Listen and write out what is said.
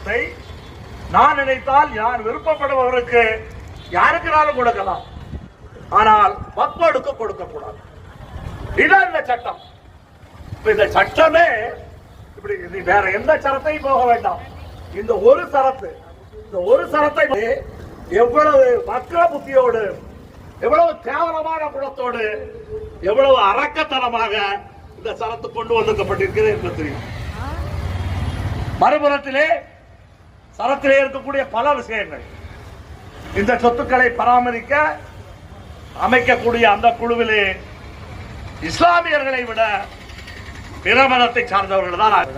சொத்தை நான் நினைத்தால் யார் விருப்பப்படுபவருக்கு யாருக்குனாலும் கொடுக்கலாம், ஆனால் வக்ஃபுக்கு கொடுக்க கூடாது. இதான் இந்த சட்டம். இந்த சட்டமே இப்படி வேற எந்த சரத்தையும் போக வேண்டாம். இந்த ஒரு சரத்தை எவ்வளவு வக்ர புத்தியோடு, எவ்வளவு கேவலமான குணத்தோடு, எவ்வளவு அரக்கத்தனமாக இந்த சரத்து கொண்டு வந்திருக்கப்பட்டிருக்கிறது என்று தெரியும். மறுபுறத்திலே சரத்திலே இருக்கக்கூடிய பல விஷயங்கள், இந்த சொத்துக்களை பராமரிக்க அமைக்கக்கூடிய அந்த குழுவிலே இஸ்லாமியர்களை விட பிற மதத்தை சார்ந்தவர்கள் தான்.